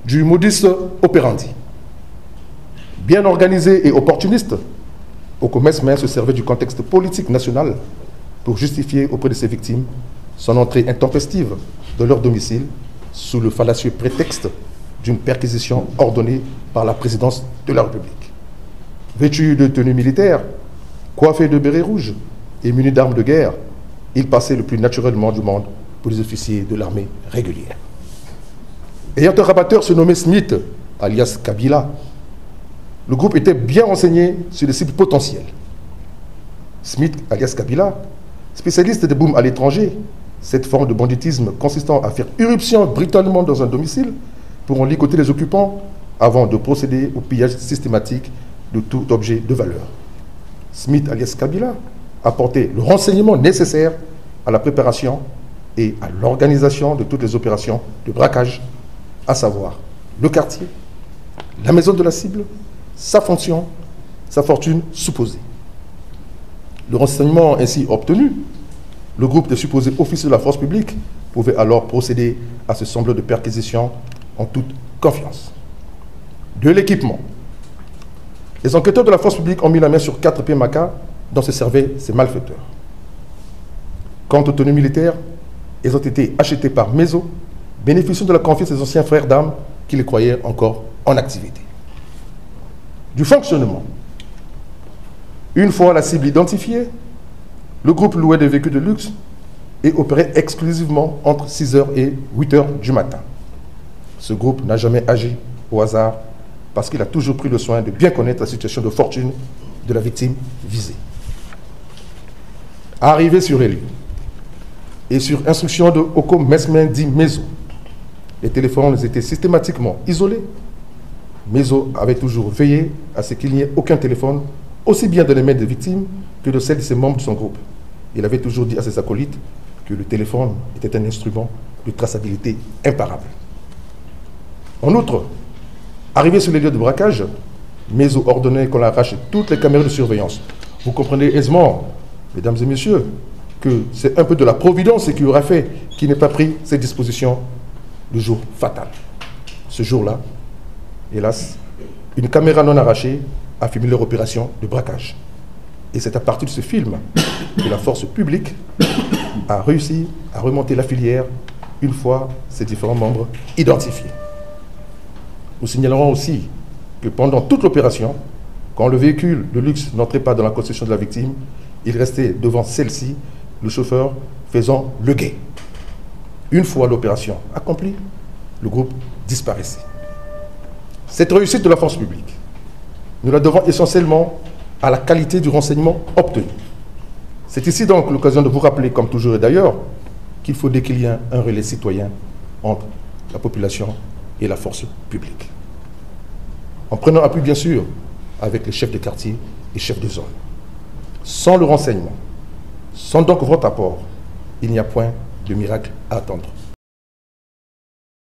du modus operandi. Bien organisé et opportuniste, Oko-Messmer se servait du contexte politique national pour justifier auprès de ses victimes son entrée intempestive dans leur domicile sous le fallacieux prétexte d'une perquisition ordonnée par la présidence de la République. Vêtu de tenue militaire, coiffé de béret rouge et muni d'armes de guerre, il passait le plus naturellement du monde pour les officiers de l'armée régulière. Ayant un rabatteur se nommé Smith, alias Kabila, le groupe était bien renseigné sur les cibles potentielles. Smith, alias Kabila, spécialiste des booms à l'étranger, cette forme de banditisme consistant à faire irruption brutalement dans un domicile pour en ligoter les occupants avant de procéder au pillage systématique de tout objet de valeur. Smith, alias Kabila, apportait le renseignement nécessaire à la préparation et à l'organisation de toutes les opérations de braquage, à savoir le quartier, la maison de la cible, sa fonction, sa fortune supposée. Le renseignement ainsi obtenu, le groupe des supposés officiers de la force publique pouvait alors procéder à ce semblant de perquisition en toute confiance. De l'équipement. Les enquêteurs de la force publique ont mis la main sur 4 PMACA dont se servaient ces malfaiteurs. Quant aux tenues militaires, elles ont été achetées par Meso, bénéficiant de la confiance des anciens frères d'armes qui les croyaient encore en activité. Du fonctionnement. Une fois la cible identifiée, le groupe louait des véhicules de luxe et opérait exclusivement entre 6h et 8h du matin. Ce groupe n'a jamais agi au hasard parce qu'il a toujours pris le soin de bien connaître la situation de fortune de la victime visée. Arrivé sur les lieux et sur instruction de Oko-Messmer dit Meso, les téléphones étaient systématiquement isolés. Meso avait toujours veillé à ce qu'il n'y ait aucun téléphone, aussi bien dans les mains des victimes que de celles de ses membres de son groupe. Il avait toujours dit à ses acolytes que le téléphone était un instrument de traçabilité imparable. En outre, arrivé sur les lieux de braquage, Meso ordonnait qu'on arrache toutes les caméras de surveillance. Vous comprenez aisément, mesdames et messieurs, que c'est un peu de la providence qui aura fait qu'il n'ait pas pris ces dispositions le jour fatal. Ce jour-là, hélas, une caméra non arrachée a filmé leur opération de braquage. Et c'est à partir de ce film que la force publique a réussi à remonter la filière une fois ses différents membres identifiés. Nous signalerons aussi que pendant toute l'opération, quand le véhicule de luxe n'entrait pas dans la concession de la victime, il restait devant celle-ci, le chauffeur faisant le guet. Une fois l'opération accomplie, le groupe disparaissait. Cette réussite de la force publique, nous la devons essentiellement à la qualité du renseignement obtenu. C'est ici donc l'occasion de vous rappeler, comme toujours et d'ailleurs, qu'il faut qu'il y ait un relais citoyen entre la population et la force publique. En prenant appui, bien sûr, avec les chefs de quartier et chefs de zone. Sans le renseignement, sans donc votre apport, il n'y a point de miracle à attendre.